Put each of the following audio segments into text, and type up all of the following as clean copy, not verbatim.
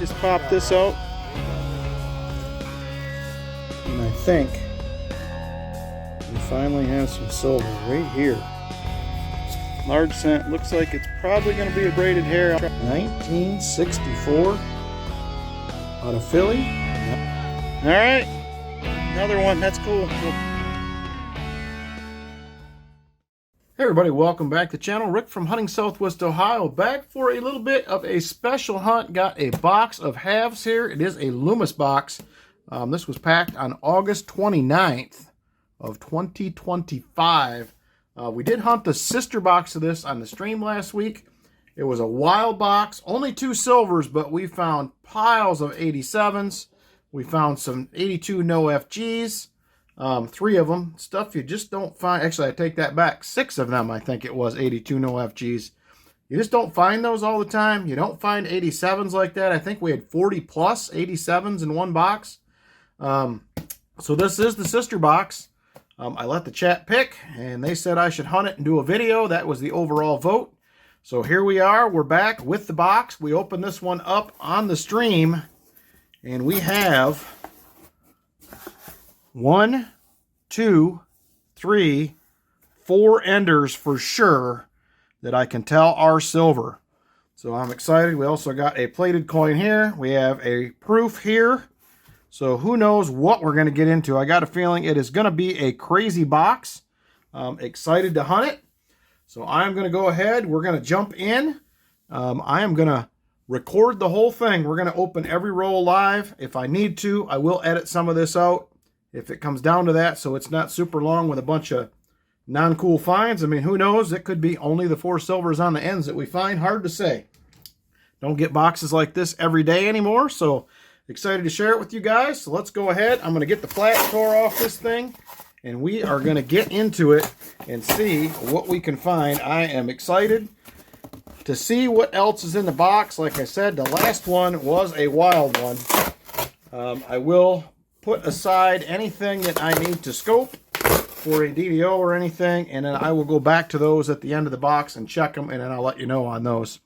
Just pop this out. And I think we finally have some silver right here. Large cent. Looks like it's probably going to be a braided hair. 1964 out of Philly. All right. Another one. That's cool. Hey everybody, welcome back to the channel. Rick from Hunting Southwest Ohio, back for a little bit of a special hunt. Got a box of halves here. It is a Loomis box. This was packed on August 29th of 2025. We did hunt the sister box of this on the stream last week. It was a wild box, only 2 silvers, but we found piles of 87s. We found some 82 no FGs. 3 of them, stuff you just don't find. Actually, I take that back. 6 of them, I think it was 82 no FGs. You just don't find those all the time. You don't find 87s like that. I think we had 40 plus 87s in one box. So this is the sister box. I let the chat pick, and they said I should hunt it and do a video. That was the overall vote. So here we are. We're back with the box. We opened this one up on the stream, and we have 1, 2, 3, 4 enders for sure that I can tell are silver. So I'm excited. We also got a plated coin here. We have a proof here. So who knows what we're going to get into. I got a feeling it is going to be a crazy box. Excited to hunt it. So I'm going to go ahead. We're going to jump in. I am going to record the whole thing. We're going to open every roll live. If I need to, I will edit some of this out if it comes down to that, so it's not super long with a bunch of non-cool finds. I mean, who knows? It could be only the 4 silvers on the ends that we find. Hard to say. Don't get boxes like this every day anymore, so excited to share it with you guys. So let's go ahead. I'm going to get the flat tore off this thing, and we are going to get into it and see what we can find. I am excited to see what else is in the box. Like I said, the last one was a wild one. I will put aside anything that I need to scope for a DDO or anything, and then I will go back to those at the end of the box and check them, and then I'll let you know on those.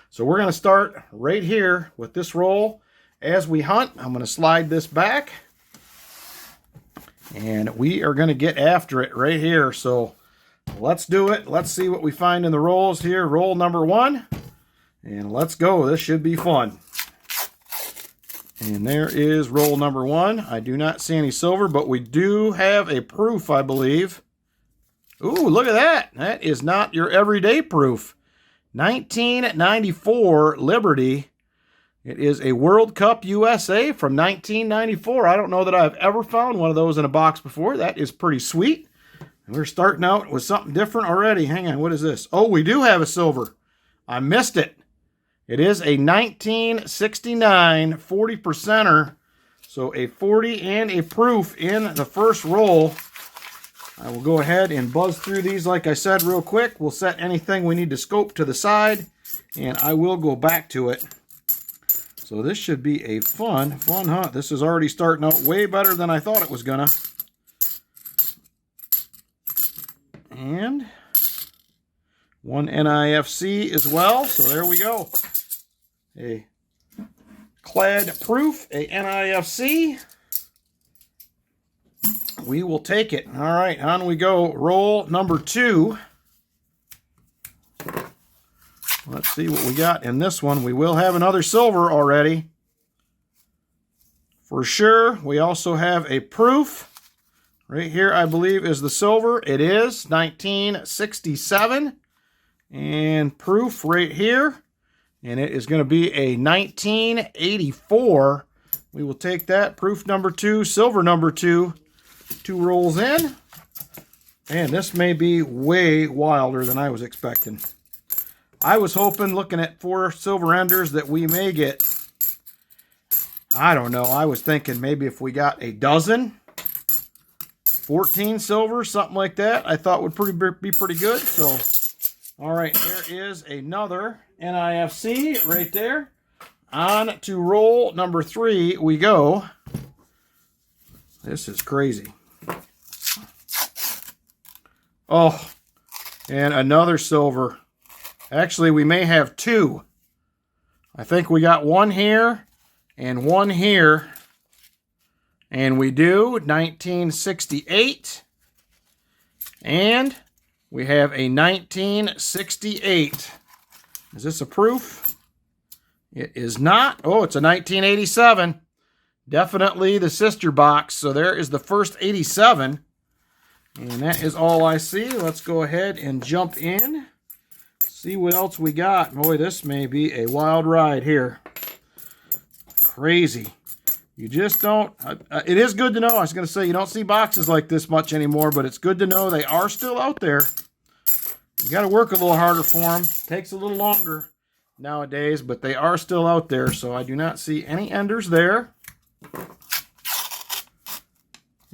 So we're going to start right here with this roll. As we hunt, I'm going to slide this back, and we are going to get after it right here. So let's do it. Let's see what we find in the rolls here. Roll number 1, and let's go. This should be fun. And there is roll number 1. I do not see any silver, but we do have a proof, I believe. Ooh, look at that. That is not your everyday proof. 1994 Liberty. It is a World Cup USA from 1994. I don't know that I've ever found one of those in a box before. That is pretty sweet. And we're starting out with something different already. Hang on, what is this? Oh, we do have a silver. I missed it. It is a 1969 40%er, so a 40 and a proof in the first roll. I will go ahead and buzz through these like I said real quick. We'll set anything we need to scope to the side, and I will go back to it. So this should be a fun hunt. This is already starting out way better than I thought it was gonna. And 1 NIFC as well, so there we go. A clad proof, a NIFC. We will take it. All right, on we go. Roll number 2. Let's see what we got in this one. We will have another silver already. For sure. We also have a proof. Right here, I believe, is the silver. It is 1967. And proof right here. And it is going to be a 1984. We will take that. Proof number 2, silver number 2. 2 rolls in. And this may be way wilder than I was expecting. I was hoping, looking at 4 silver enders, that we may get, I don't know, I was thinking maybe if we got a dozen, 14 silver, something like that, I thought would be pretty good. So, all right, there is another NIFC right there. On to roll number 3 we go. This is crazy. Oh, and another silver. Actually, we may have 2. I think we got 1 here, and one here. And we do 1968. And we have a 1968. Is this a proof? It is not. Oh, it's a 1987. Definitely the sister box. So there is the first 87. And that is all I see. Let's go ahead and jump in. See what else we got. Boy, this may be a wild ride here. Crazy. You just don't. It is good to know. I was going to say you don't see boxes like this much anymore, but it's good to know they are still out there. You got to work a little harder for them. Takes a little longer nowadays, but they are still out there. So I do not see any enders there.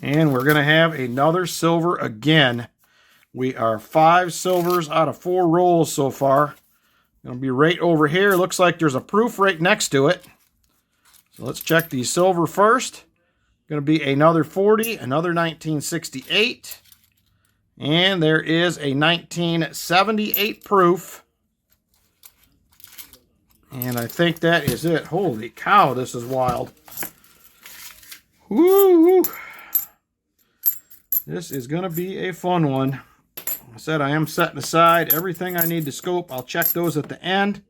And we're going to have another silver again. We are 5 silvers out of 4 rolls so far. Going to be right over here. Looks like there's a proof right next to it. So let's check the silver first. Going to be another 40, another 1968. And there is a 1978 proof. And I think that is it. Holy cow, this is wild. Woo! This is going to be a fun one. I said I am setting aside everything I need to scope. I'll check those at the end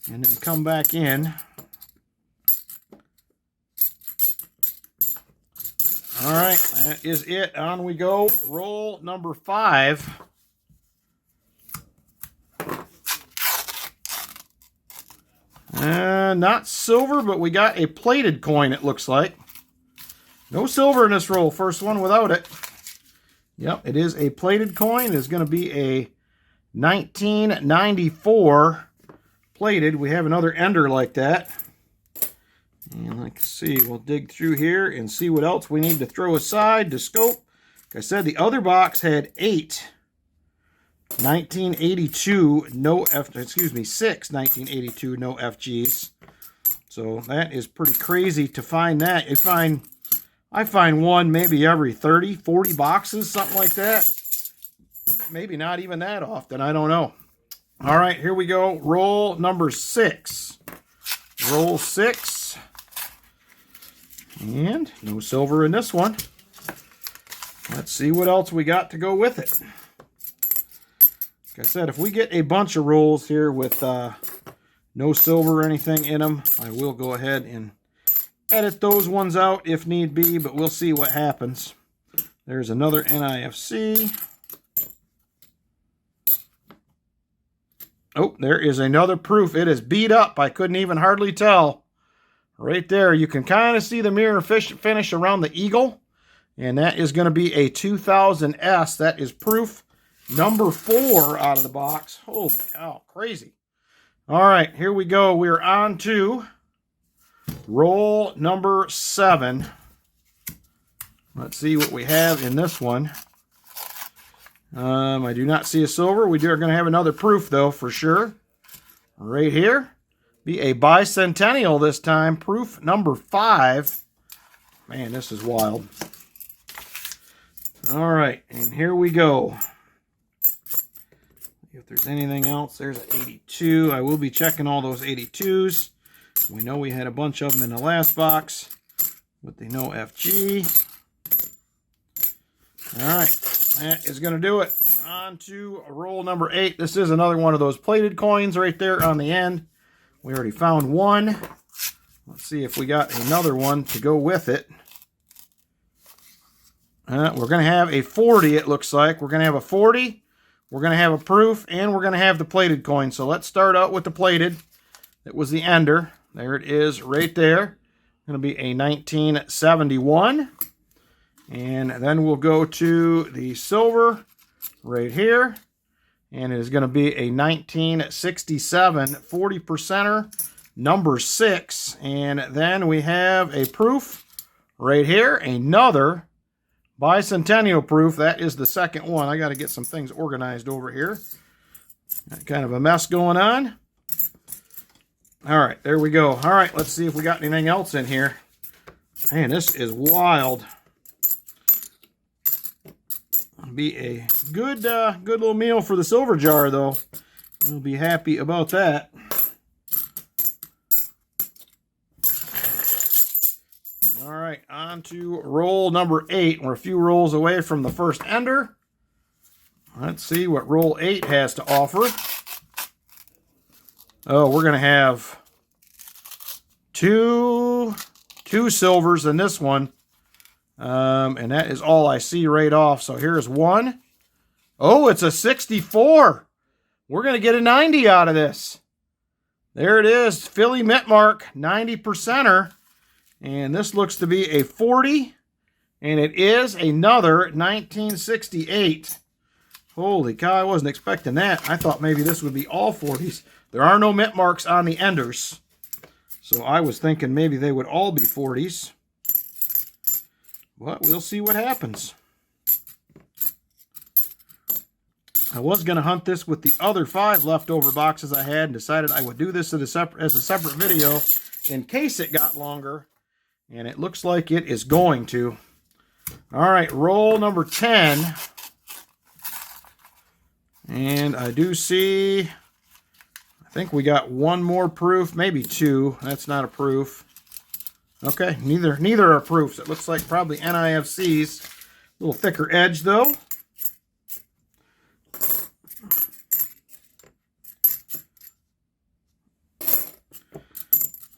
and then come back in. All right, that is it. On we go. Roll number 5. Not silver, but we got a plated coin, it looks like. No silver in this roll. First one without it. Yep, it is a plated coin. It's going to be a 1994 plated. We have another ender like that. And let's see, we'll dig through here and see what else we need to throw aside to scope. Like I said, the other box had 8 1982 no F, excuse me, 6 1982 no FGs. So that is pretty crazy to find that. I find one maybe every 30, 40 boxes, something like that. Maybe not even that often. I don't know. All right, here we go. Roll number 6. Roll 6. And no silver in this one. Let's see what else we got to go with it. Like I said, if we get a bunch of rolls here with no silver or anything in them, I will go ahead and edit those ones out if need be, but we'll see what happens. There's another NIFC. Oh, there is another proof. It is beat up. I couldn't even hardly tell. Right there, you can kind of see the mirror finish around the eagle. And that is going to be a 2000S. That is proof number 4 out of the box. Holy cow, crazy. All right, here we go. We are on to roll number 7. Let's see what we have in this one. I do not see a silver. We are going to have another proof, though, for sure. Right here. Be a bicentennial this time. Proof number 5. Man, this is wild. All right, and here we go. If there's anything else, there's an 82. I will be checking all those 82s. We know we had a bunch of them in the last box with the no FG. All right, that is going to do it. On to roll number 8. This is another one of those plated coins right there on the end. We already found one. Let's see if we got another one to go with it. We're going to have a 40, it looks like. We're going to have a 40. We're going to have a proof, and we're going to have the plated coin. So let's start out with the plated. That was the ender. There it is right there. Going to be a 1971. And then we'll go to the silver right here. And it is going to be a 1967 40%er, number 6. And then we have a proof right here. Another bicentennial proof. That is the second one. I got to get some things organized over here. Got kind of a mess going on. All right, there we go. All right, let's see if we got anything else in here. Man, this is wild. It'll be a good little meal for the silver jar, though. We'll be happy about that. On to roll number 8. We're a few rolls away from the first ender. Let's see what roll 8 has to offer. Oh, we're going to have two silvers in this one. And that is all I see right off. So here's one. Oh, it's a 64. We're going to get a 90 out of this. There it is. Philly Mint Mark, 90%er. And this looks to be a 40. And it is another 1968. Holy cow, I wasn't expecting that. I thought maybe this would be all 40s. There are no mint marks on the enders. So I was thinking maybe they would all be 40s. But we'll see what happens. I was going to hunt this with the other 5 leftover boxes I had and decided I would do this as a separate video in case it got longer. And it looks like it is going to. All right, roll number 10. And I do see, I think we got one more proof, maybe 2. That's not a proof. Okay, neither are proofs. It looks like probably NIFCs. A little thicker edge though.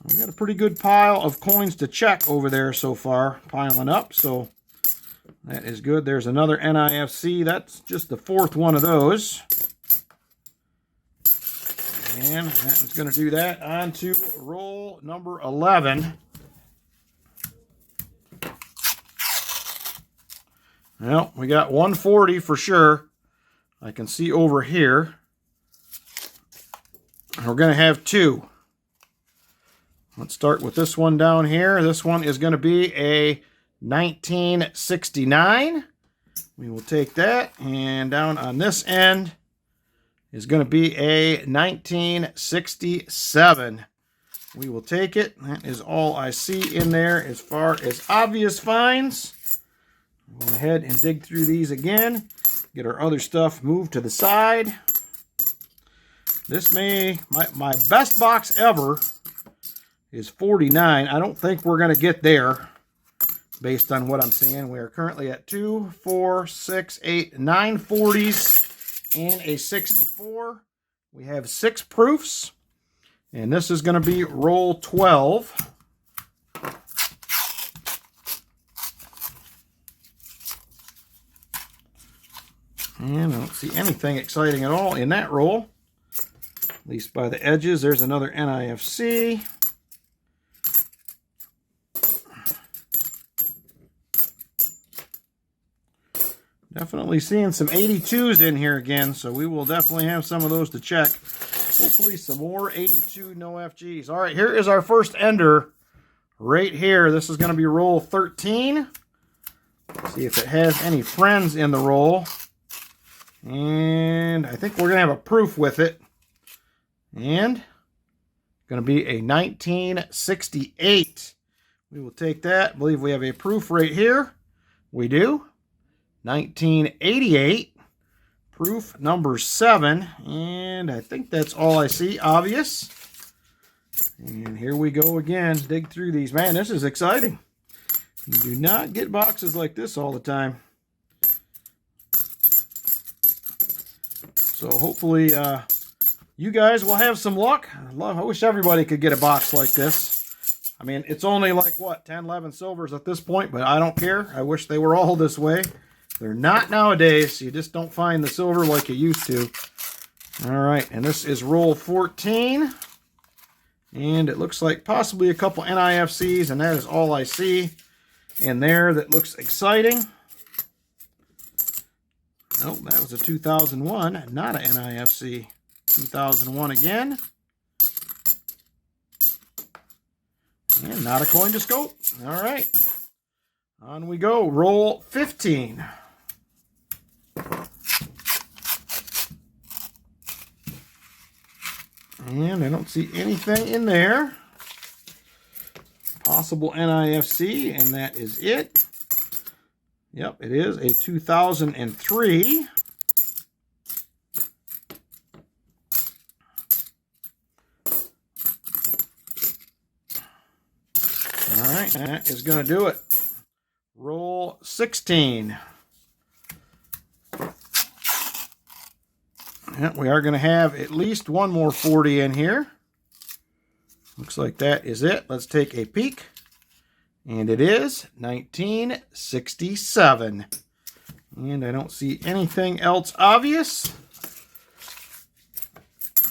We got a pretty good pile of coins to check over there so far, piling up, so that is good. There's another NIFC. That's just the 4th one of those. And that is going to do that. On to roll number 11. Well, we got 140 for sure. I can see over here. We're going to have 2. Let's start with this one down here. This one is going to be a 1969. We will take that. And down on this end is going to be a 1967. We will take it. That is all I see in there as far as obvious finds. Go ahead and dig through these again. Get our other stuff moved to the side. This my best box ever is 49. I don't think we're going to get there based on what I'm seeing. We are currently at 2, 4, 6, 8, 9 40s and a 64. We have 6 proofs. And this is going to be roll 12. And I don't see anything exciting at all in that roll. At least by the edges. There's another NIFC. Definitely seeing some 82s in here again, so we will definitely have some of those to check. Hopefully some more 82 no FGs. All right, here is our first ender right here. This is going to be roll 13. Let's see if it has any friends in the roll. And I think we're going to have a proof with it. And going to be a 1968. We will take that. I believe we have a proof right here. We do. 1988. Proof number 7. And I think that's all I see. Obvious. And here we go again. Dig through these. Man, this is exciting. You do not get boxes like this all the time. So hopefully you guys will have some luck. I wish everybody could get a box like this. I mean, it's only like, what, 10, 11 silvers at this point, but I don't care. I wish they were all this way. They're not nowadays. You just don't find the silver like you used to. All right, and this is roll 14. And it looks like possibly a couple NIFCs, and that is all I see in there that looks exciting. Oh, that was a 2001, not an NIFC. 2001 again. And not a coin to scope. All right. On we go. Roll 15. And I don't see anything in there. Possible NIFC, and that is it. Yep, it is a 2003. All right, that is going to do it. Roll 16. And we are going to have at least one more 40 in here. Looks like that is it. Let's take a peek. And it is 1967. And I don't see anything else obvious.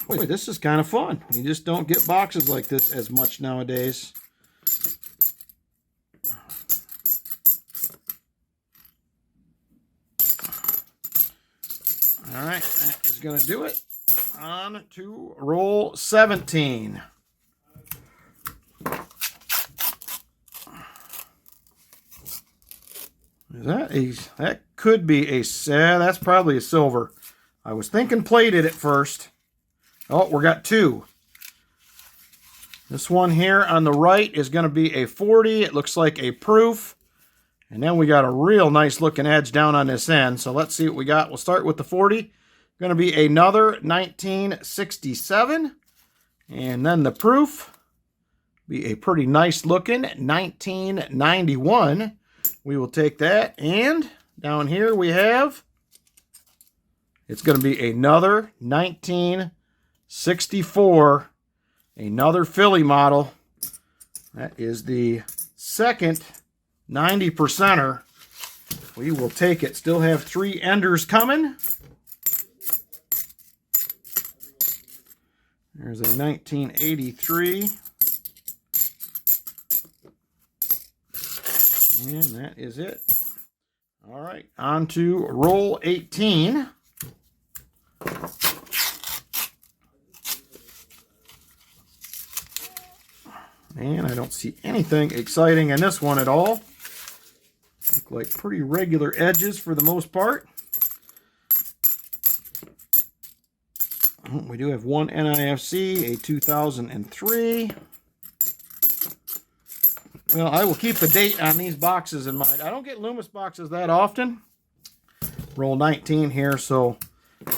Boy, this is kind of fun. You just don't get boxes like this as much nowadays. All right, that is going to do it. On to roll 17. That could be a, that's probably a silver. I was thinking plated at first. Oh, we got two. This one here on the right is going to be a 40. It looks like a proof. And then we got a real nice looking edge down on this end. So let's see what we got. We'll start with the 40. Going to be another 1967. And then the proof be a pretty nice looking 1991. We will take that. And down here we have, it's going to be another 1964. Another Philly model. That is the second 90%er. We will take it. Still have 3 enders coming. There's a 1983. And that is it. All right, on to roll 18. And I don't see anything exciting in this one at all. Look like pretty regular edges for the most part. We do have one NIFC, a 2003. Well, I will keep the date on these boxes in mind. I don't get Loomis boxes that often. Roll 19 here, so...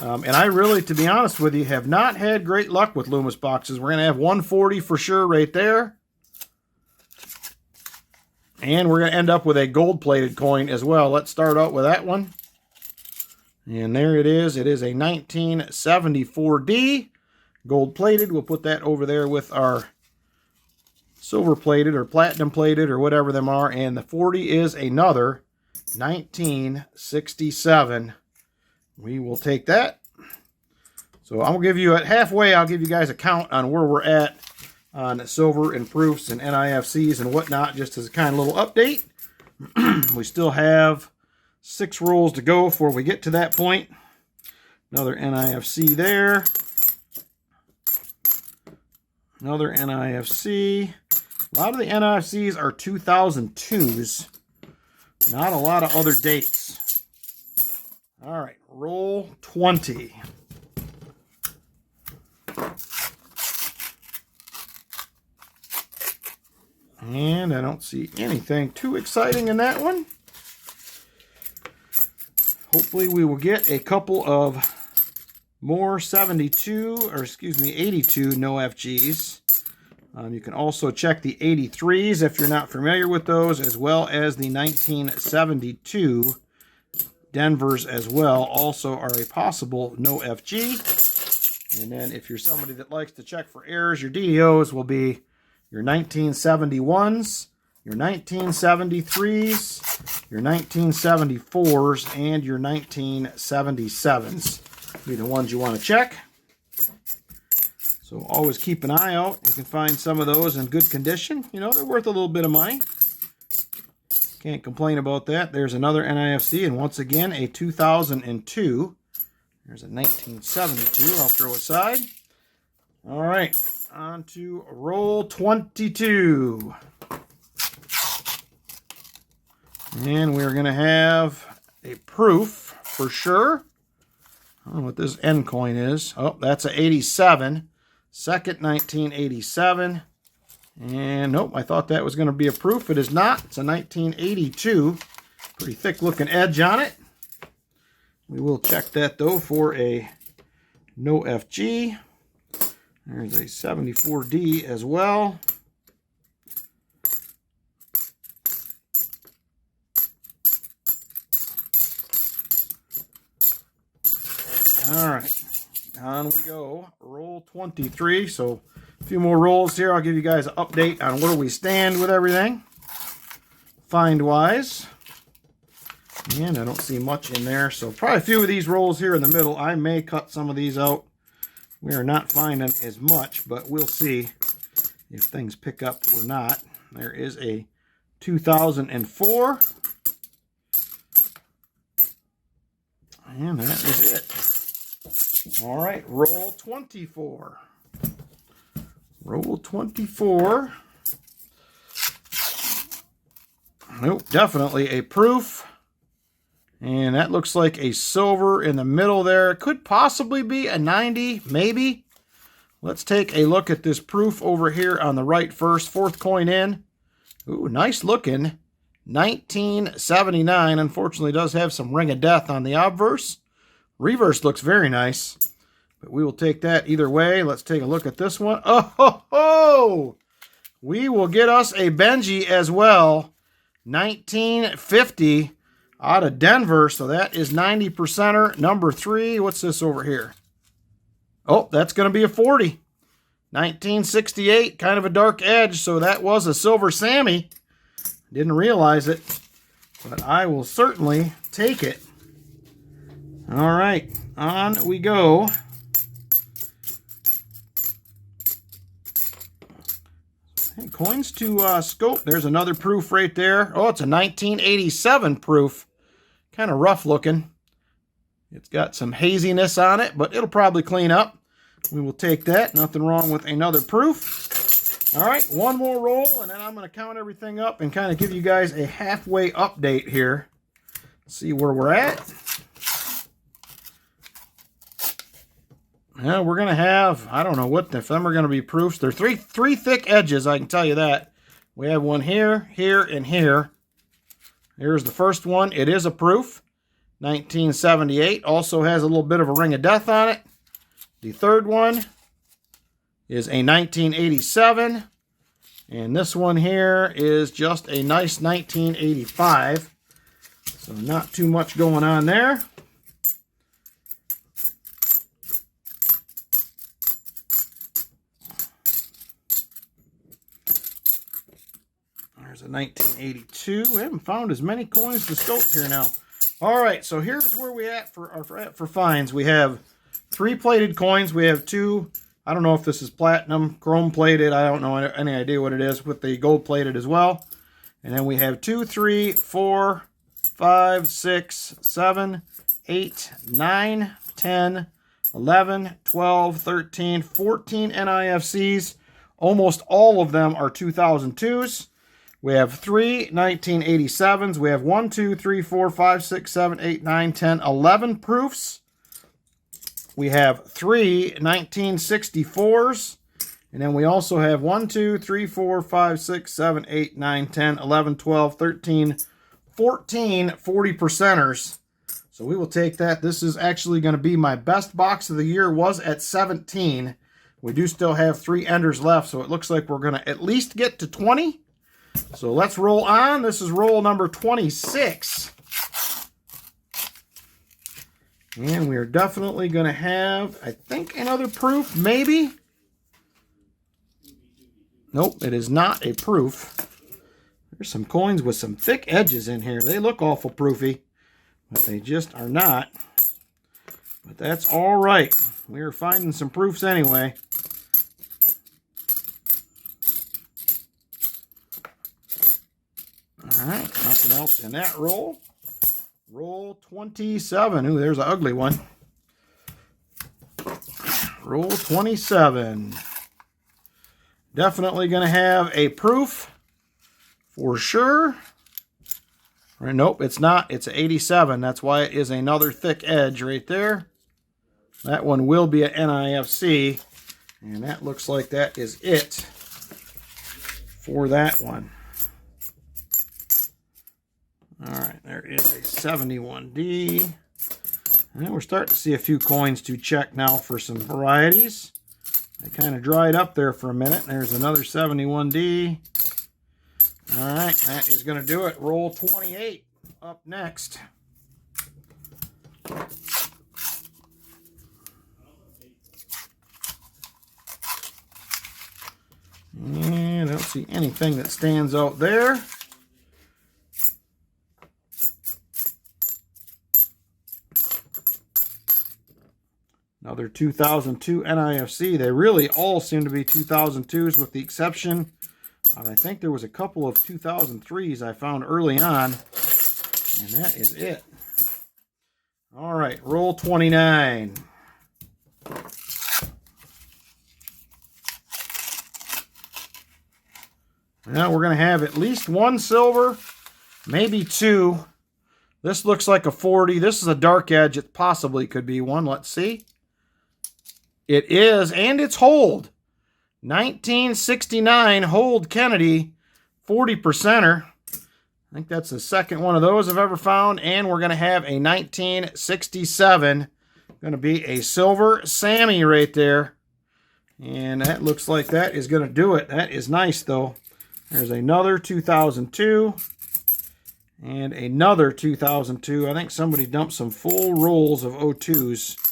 and I really, to be honest with you, have not had great luck with Loomis boxes. We're going to have 140 for sure right there. And we're going to end up with a gold-plated coin as well. Let's start out with that one. And there it is. It is a 1974D. Gold-plated. We'll put that over there with our silver-plated or platinum-plated or whatever them are. And the 40 is another 1967. We will take that. So I'll give you at halfway, I'll give you guys a count on where we're at on silver and proofs and NIFCs and whatnot, just as a kind of little update. We still have 6 rolls to go before we get to that point. Another NIFC there. Another NIFC. A lot of the NIFCs are 2002s. Not a lot of other dates. All right, roll 20. And I don't see anything too exciting in that one. Hopefully we will get a couple of more 72, or excuse me, 82 no FGs. You can also check the 83s if you're not familiar with those, as well as the 1972 Denvers as well, also are a possible no FG. And then if you're somebody that likes to check for errors, your DDOs will be your 1971s, your 1973s, your 1974s, and your 1977s. Be the ones you want to check. So always keep an eye out. You can find some of those in good condition. You know, they're worth a little bit of money. Can't complain about that. There's another NIFC, and once again, a 2002. There's a 1972 I'll throw aside. All right, on to roll 22. And we're going to have a proof for sure. I don't know what this end coin is. Oh, that's a 87. Second 1987. And nope, I thought that was going to be a proof. It is not. It's a 1982. Pretty thick looking edge on it. We will check that though for a no FG. There's a 74D as well. All right. On we go. Roll 23. So a few more rolls here. I'll give you guys an update on where we stand with everything. Find-wise. And I don't see much in there. So probably a few of these rolls here in the middle. I may cut some of these out. We are not finding as much, but we'll see if things pick up or not. There is a 2004. And that is it. All right, roll 24. Roll 24. Nope, definitely a proof. And that looks like a silver in the middle there. It could possibly be a 90, maybe. Let's take a look at this proof over here on the right first. Fourth coin in. Ooh, nice looking. 1979. Unfortunately, does have some ring of death on the obverse. Reverse looks very nice. But we will take that either way. Let's take a look at this one. Oh, ho, ho! We will get us a Benji as well. 1950 out of Denver. So that is 90%er. Number 3. What's this over here? Oh, that's going to be a 40. 1968. Kind of a dark edge. So that was a Silver Sammy. Didn't realize it. But I will certainly take it. All right. On we go. Hey, coins to scope. There's another proof right there. Oh, it's a 1987 proof. Kind of rough looking. It's got some haziness on it, but it'll probably clean up. We will take that. Nothing wrong with another proof. All right, one more roll, and then I'm going to count everything up and kind of give you guys a halfway update here. See where we're at. Yeah, we're going to have, I don't know what, if them are going to be proofs. They're three thick edges, I can tell you that. We have one here, here, and here. Here's the first one. It is a proof. 1978. Also has a little bit of a ring of death on it. The third one is a 1987. And this one here is just a nice 1985. So not too much going on there. There's a 1982. We haven't found as many coins to scope here now. All right, so here's where we at for finds. We have 3 plated coins. We have 2. I don't know if this is platinum, chrome plated. I don't know any idea what it is with the gold plated as well. And then we have 2, 3, 4, 5, 6, 7, 8, 9, 10, 11, 12, 13, 14 NIFCs. Almost all of them are 2002s. We have 3 1987s. We have 1, 2, 3, 4, 5, 6, 7, 8, 9, 10, 11 proofs. We have 3 1964s. And then we also have 1, 2, 3, 4, 5, 6, 7, 8, 9, 10, 11, 12, 13, 14 40%ers. So we will take that. This is actually going to be my best box of the year. Was at 17. We do still have 3 enders left. So it looks like we're going to at least get to 20. So let's roll on. This is roll number 26. And we are definitely going to have, I think, another proof, maybe. Nope, it is not a proof. There's some coins with some thick edges in here. They look awful proofy, but they just are not. But that's all right. We are finding some proofs anyway. All right, nothing else in that roll. Roll 27. Ooh, there's an ugly one. Roll 27. Definitely going to have a proof for sure. Right, nope, it's not. It's an 87. That's why it is another thick edge right there. That one will be an NIFC. And that looks like that is it for that one. All right, there is a 71D. And we're starting to see a few coins to check now for some varieties. They kind of dried up there for a minute. There's another 71D. All right, that is going to do it. Roll 28 up next. And I don't see anything that stands out there. Another 2002 NIFC. They really all seem to be 2002s with the exception of, I think there was a couple of 2003s I found early on. And that is it. All right, roll 29. Now we're going to have at least one silver, maybe two. This looks like a 40. This is a dark edge. It possibly could be one. Let's see. It is, and it's hold. 1969 hold Kennedy, 40%er. I think that's the second one of those I've ever found. And we're going to have a 1967. Going to be a silver Sammy right there. And that looks like that is going to do it. That is nice, though. There's another 2002. And another 2002. I think somebody dumped some full rolls of 02s.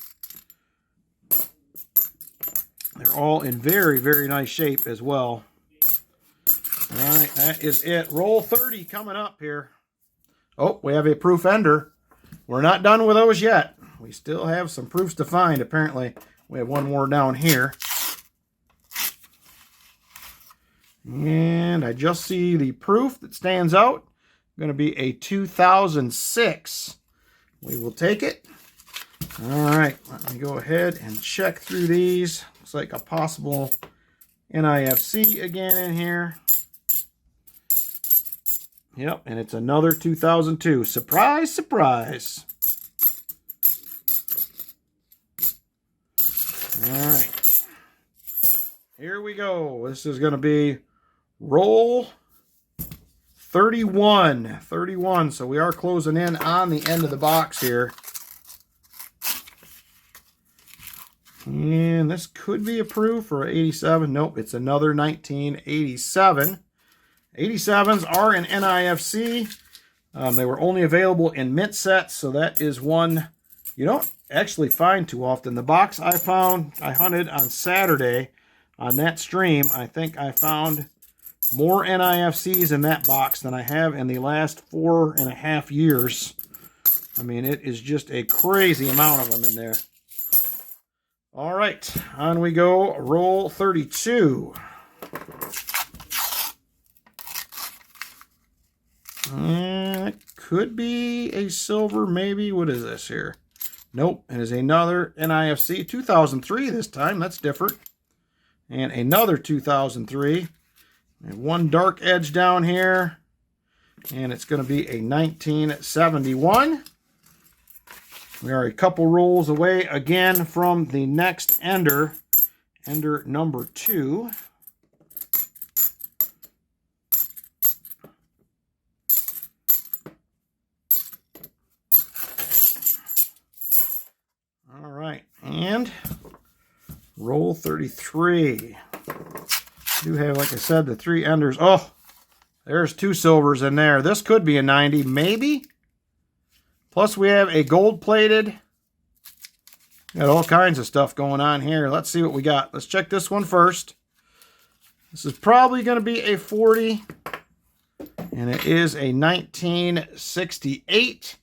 They're all in very, very nice shape as well. All right, that is it. Roll 30 coming up here. Oh, we have a proof ender. We're not done with those yet. We still have some proofs to find, apparently. We have one more down here. And I just see the proof that stands out. Going to be a 2006. We will take it. All right, let me go ahead and check through these. Looks like a possible NIFC again in here. Yep, and it's another 2002. Surprise, surprise. All right. Here we go. This is going to be roll 31. 31. So we are closing in on the end of the box here. And this could be a proof for 87. Nope, it's another 1987. 87s are an NIFC. They were only available in mint sets, so that is one you don't actually find too often. The box I found, I hunted on Saturday on that stream. I think I found more NIFCs in that box than I have in the last 4.5 years. I mean, it is just a crazy amount of them in there. All right, on we go. Roll 32. It could be a silver, maybe. What is this here? Nope, it is another NIFC. 2003 this time. That's different. And another 2003. And one dark edge down here. And it's going to be a 1971. We are a couple rolls away again from the next ender. Ender number 2. All right, and roll 33. Do have, like I said, the 3 enders. Oh, there's 2 silvers in there. This could be a 90, maybe. Plus, we have a gold-plated. Got all kinds of stuff going on here. Let's see what we got. Let's check this one first. This is probably going to be a 40. And it is a 1968.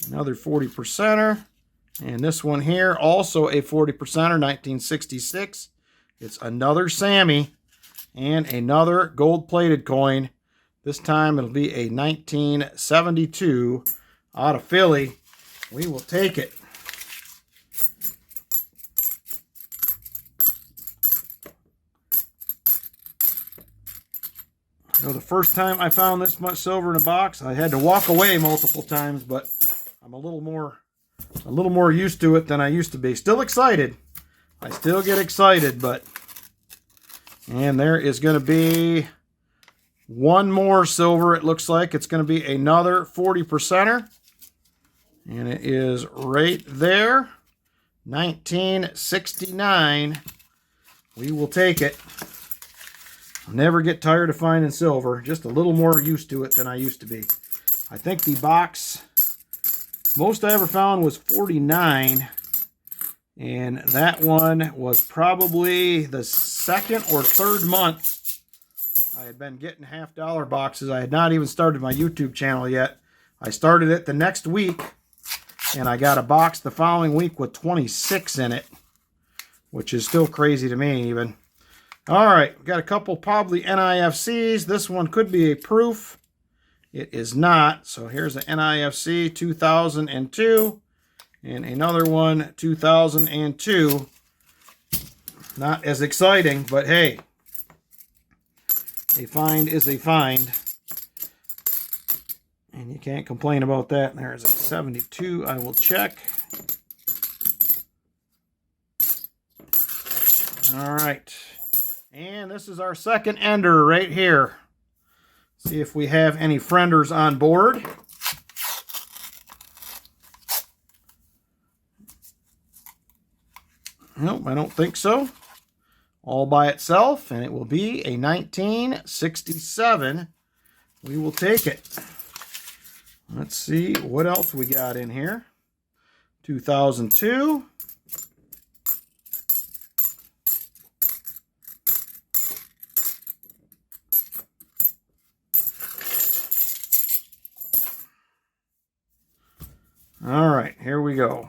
Another 40%er. And this one here, also a 40%er, 1966. It's another Sammy. And another gold-plated coin. This time it'll be a 1972 out of Philly. We will take it. You know, the first time I found this much silver in a box, I had to walk away multiple times, but I'm a little more used to it than I used to be. Still excited. I still get excited, but... And there is going to be one more silver, it looks like. It's going to be another 40%er. And it is right there. 1969. We will take it. I'll never get tired of finding silver. Just a little more used to it than I used to be. I think the box, most I ever found was 49. And that one was probably the 2nd or 3rd month I had been getting $half boxes. I had not even started my YouTube channel yet. I started it the next week, and I got a box the following week with 26 in it, which is still crazy to me even. All right, got a couple probably NIFCs. This one could be a proof. It is not. So here's an NIFC 2002 and another one 2002. Not as exciting, but hey, a find is a find. And you can't complain about that. There's a 72. I will check. All right. And this is our second ender right here. See if we have any frienders on board. Nope, I don't think so. All by itself, and it will be a 1967. We will take it. Let's see what else we got in here. 2002. All right, here we go.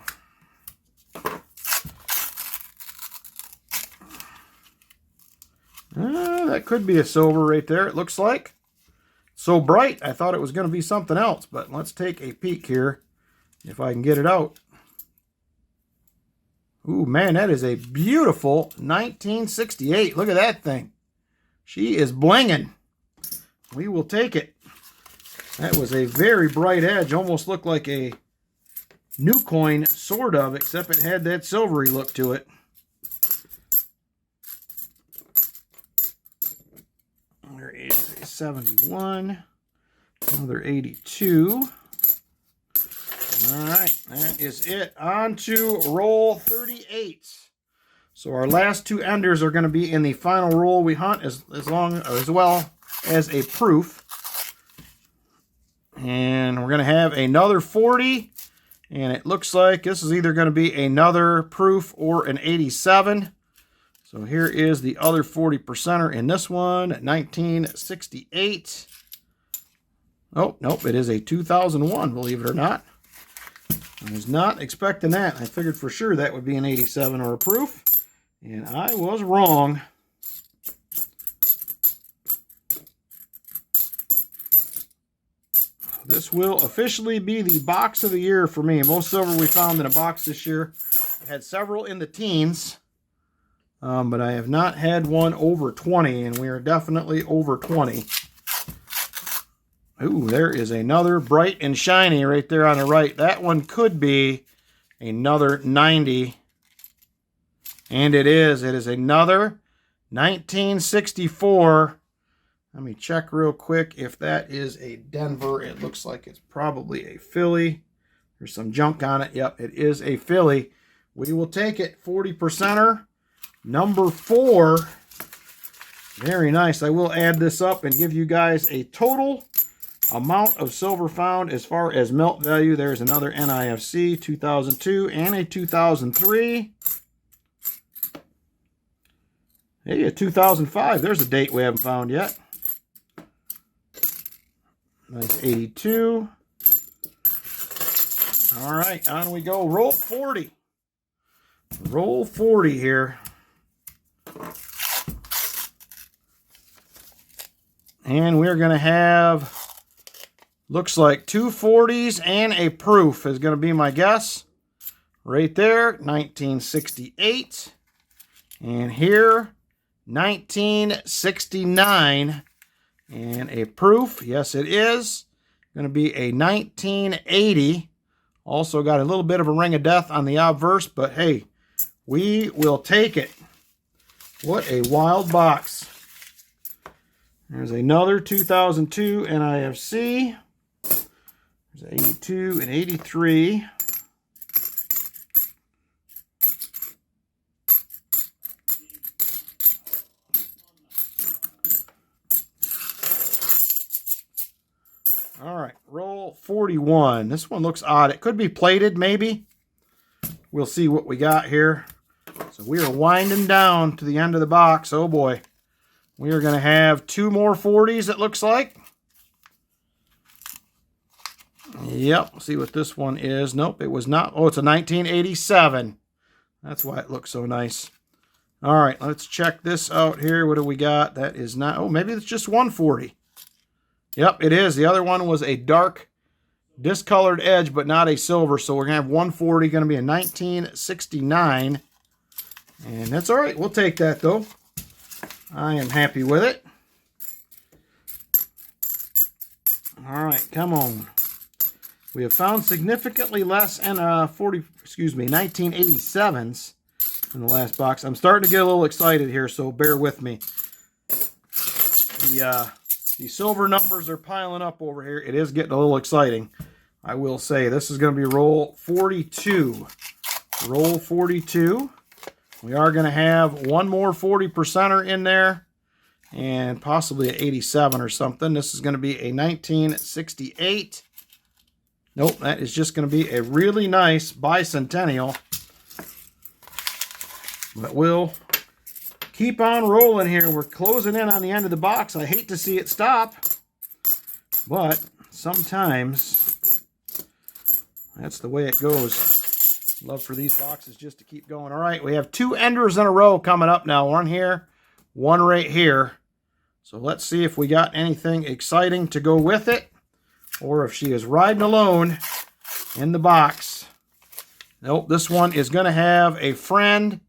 That could be a silver right there, it looks like. So bright, I thought it was going to be something else, but let's take a peek here if I can get it out. Ooh, man, that is a beautiful 1968. Look at that thing. She is blinging. We will take it. That was a very bright edge, almost looked like a new coin, sort of, except it had that silvery look to it. There is a 71, another 82. All right, that is it. On to roll 38. So our last two enders are going to be in the final roll we hunt, as well as a proof. And we're going to have another 40. And it looks like this is either going to be another proof or an 87. So here is the other 40%er in this one, 1968. Oh, nope, it is a 2001, believe it or not. I was not expecting that. I figured for sure that would be an 87 or a proof. And I was wrong. This will officially be the box of the year for me. Most silver we found in a box this year. I had several in the teens, but I have not had one over 20, and we are definitely over 20. Ooh, there is another bright and shiny right there on the right. That one could be another 90, and it is. It is another 1964. Let me check real quick if that is a Denver. It looks like it's probably a Philly. There's some junk on it. Yep, it is a Philly. We will take it. 40%er. Number 4. Very nice. I will add this up and give you guys a total amount of silver found as far as melt value. There's another NIFC 2002 and a 2003. Hey, a 2005. There's a date we haven't found yet. Nice 82. All right, on we go. Roll 40. Roll 40 here. And we're going to have, looks like 2 40s and a proof is going to be my guess. Right there, 1968. And here, 1969. And a proof, yes it is, going to be a 1980. Also got a little bit of a ring of death on the obverse, but hey, we will take it. What a wild box. There's another 2002 NIFC. There's 82 and 83. All right, roll 41. This one looks odd. It could be plated, maybe. We'll see what we got here. So we are winding down to the end of the box. Oh boy. We are going to have 2 more 40s, it looks like. Yep, see what this one is. Nope, it was not. Oh, it's a 1987. That's why it looks so nice. All right, let's check this out here. What do we got? That is not. Oh, maybe it's just 140. Yep, it is. The other one was a dark discolored edge, but not a silver. So we're going to have 140, going to be a 1969. And that's all right. We'll take that, though. I am happy with it. All right, come on. We have found significantly less and 1987s in the last box. I'm starting to get a little excited here, so bear with me. The silver numbers are piling up over here. It is getting a little exciting, I will say. This is going to be roll 42. Roll 42. We are going to have one more 40%er in there and possibly an 87 or something. This is going to be a 1968. Nope, that is just going to be a really nice bicentennial. But we'll keep on rolling here. We're closing in on the end of the box. I hate to see it stop, but sometimes that's the way it goes. Love for these boxes just to keep going. All right, we have 2 enders in a row coming up now. One here, one right here. So let's see if we got anything exciting to go with it, or if she is riding alone in the box. Nope, this one is going to have a friend.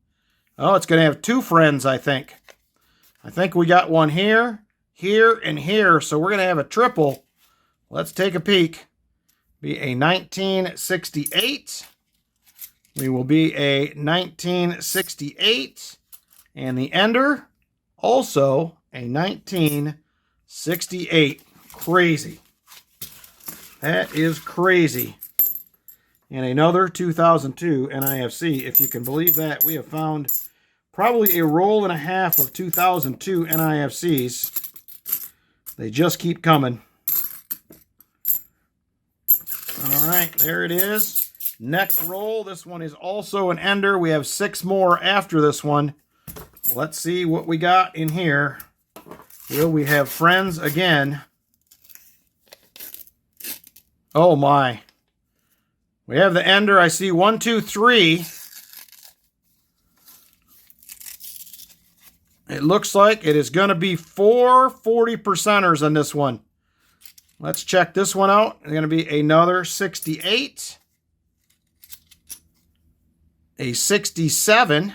Oh, it's going to have 2 friends, I think. I think we got one here, here, and here. So we're going to have a triple. Let's take a peek. Be a 1968. We will be a 1968. And the ender, also a 1968. Crazy. That is crazy. And another 2002 NIFC. If you can believe that, we have found probably a roll and a half of 2002 NIFCs. They just keep coming. All right, there it is. Next roll. This one is also an ender. We have 6 more after this one. Let's see what we got in here. Will we have friends again? Oh my. We have the ender. I see 1, 2, 3. It looks like it is going to be 4 40%ers on this one. Let's check this one out. It's going to be another 68. A 67.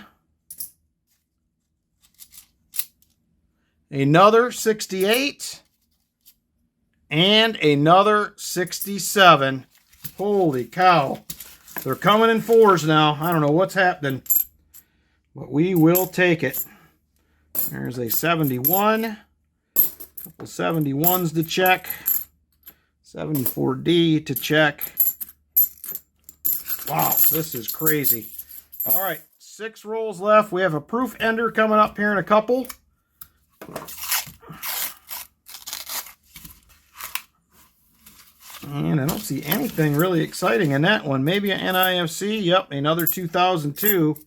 Another 68. And another 67. Holy cow. They're coming in 4s now. I don't know what's happening, but we will take it. There's a 71. A couple 71s to check. 74D to check. Wow, this is crazy. All right, 6 rolls left. We have a proof ender coming up here in a couple. And I don't see anything really exciting in that one. Maybe an NIFC. Yep, another 2002.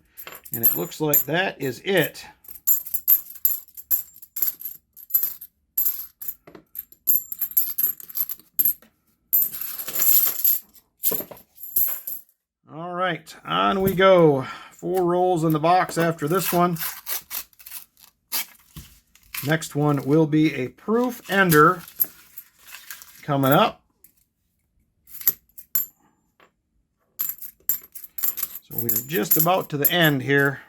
And it looks like that is it. All right, on we go. 4 rolls in the box after this one. Next one will be a proof ender coming up. So we're just about to the end here.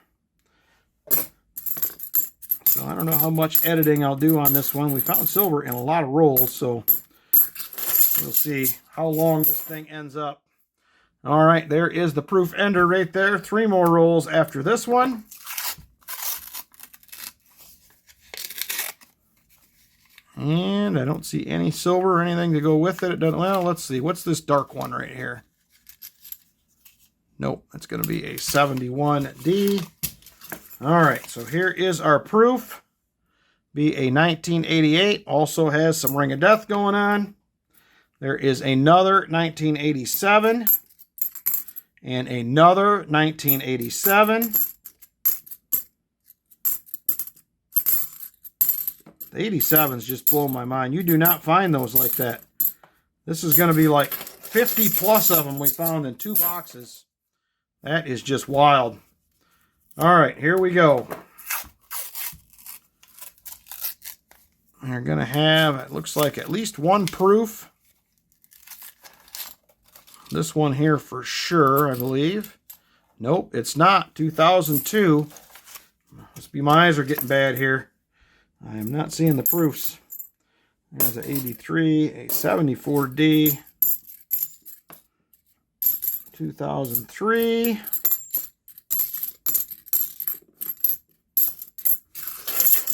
So I don't know how much editing I'll do on this one. We found silver in a lot of rolls, so we'll see how long this thing ends up. All right, there is the proof ender right there. 3 more rolls after this one. And I don't see any silver or anything to go with it. It doesn't. Well, let's see. What's this dark one right here? Nope, it's going to be a 71D. All right, so here is our proof. Be a 1988. Also has some Ring of Death going on. There is another 1987. And another 1987. The 87s just blow my mind. You do not find those like that. This is going to be like 50 plus of them we found in 2 boxes. That is just wild. All right, here we go. We're going to have, it looks like at least 1 proof. This one here for sure, I believe. Nope, it's not. 2002. Must be my eyes are getting bad here. I am not seeing the proofs. There's a 83, a 74D, 2003.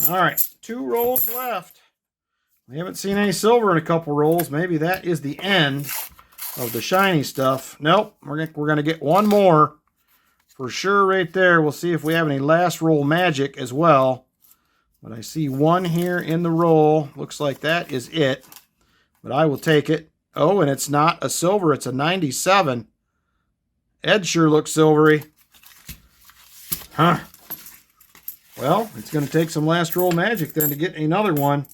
All right, 2 rolls left. We haven't seen any silver in a couple rolls. Maybe that is the end of the shiny stuff. Nope, we're gonna get 1 more for sure right there. We'll see if we have any last roll magic as well. But I see 1 here in the roll. Looks like that is it. But I will take it. Oh, and it's not a silver. It's a 97. Ed sure looks silvery. Huh. Well, it's going to take some last roll magic then to get another one.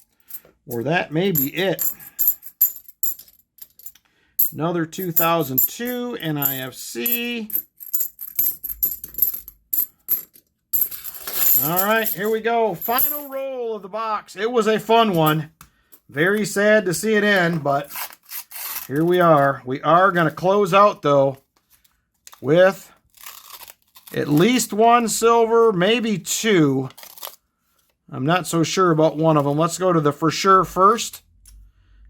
Or that may be it. Another 2002 NIFC. All right, here we go. Final roll of the box. It was a fun one. Very sad to see it end, but here we are. We are going to close out, though, with at least 1 silver, maybe 2. I'm not so sure about one of them. Let's go to the for sure first.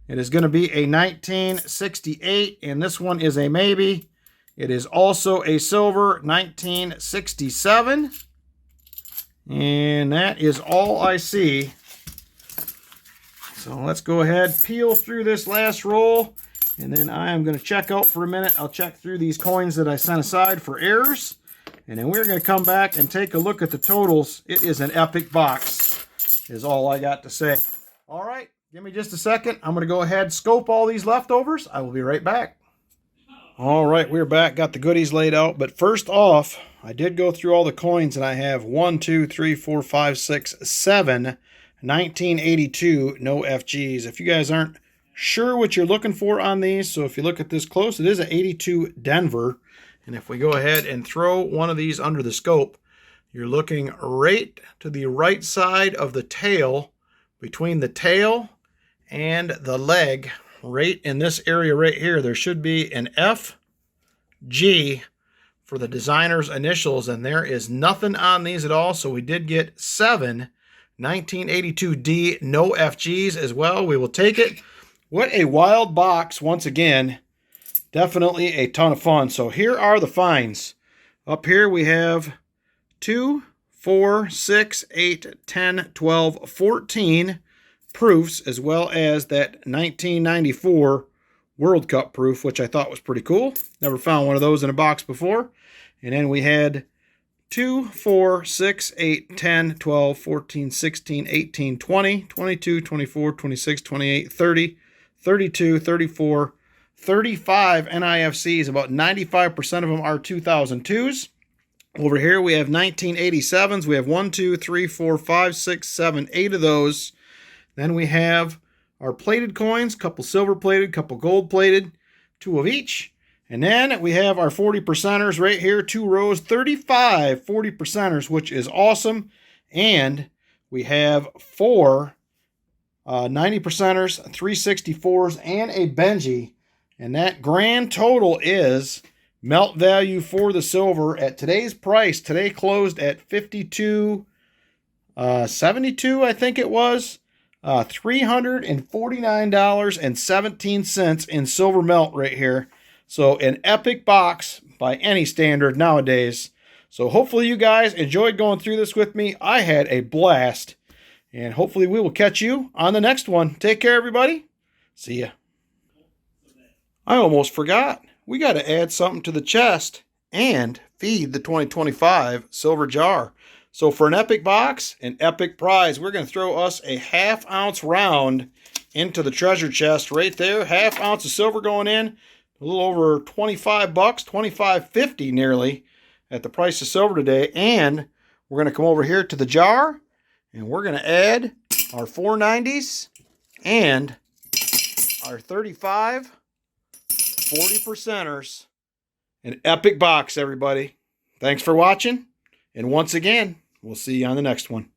It is going to be a 1968, and this one is a maybe. It is also a silver, 1967. And that is all I see. So let's go ahead, peel through this last roll, and then I am going to check out for a minute. I'll check through these coins that I sent aside for errors, and then we're going to come back and take a look at the totals. It is an epic box, is all I got to say. All right, give me just a second. I'm going to go ahead, scope all these leftovers. I will be right back. All right, we're back. Got the goodies laid out, but first off, I did go through all the coins, and I have 1, 2, 3, 4, 5, 6, 7 1982 no FGs. If you guys aren't sure what you're looking for on these, so if you look at this close, it is an 82 Denver. And if we go ahead and throw one of these under the scope, you're looking right to the right side of the tail, between the tail and the leg, right in this area right here. There should be an FG for the designer's initials, and there is nothing on these at all. So we did get 7 1982D no FGs as well. We will take it. What a wild box once again. Definitely a ton of fun. So here are the finds. Up here we have 2, 4, 6, 8, 10, 12, 14 proofs, as well as that 1994 World Cup proof, which I thought was pretty cool. Never found one of those in a box before. And then we had 2, 4, 6, 8, 10, 12, 14, 16, 18, 20, 22, 24, 26, 28, 30, 32, 34, 35 NIFCs. About 95% of them are 2002s. Over here we have 1987s. We have 1, 2, 3, 4, 5, 6, 7, 8 of those. Then we have our plated coins, couple silver plated, couple gold plated, 2 of each. And then we have our 40 percenters right here, 2 rows, 35 40 percenters, which is awesome. And we have 4 90 percenters, 364s, and a Benji. And that grand total is melt value for the silver at today's price. Today closed at $52.72, I think it was. $349.17 in silver melt right here. So an epic box by any standard nowadays. So hopefully you guys enjoyed going through this with me. I had a blast. And hopefully we will catch you on the next one. Take care, everybody. See ya. I almost forgot. We got to add something to the chest and feed the 2025 silver jar. So for an epic box, an epic prize, we're going to throw us a ½ ounce round into the treasure chest right there. ½ ounce of silver going in. A little over 25 bucks, $25.50 nearly at the price of silver today. And we're going to come over here to the jar and we're going to add our 490s, and our 35 40%ers. An epic box, everybody. Thanks for watching. And once again, we'll see you on the next one.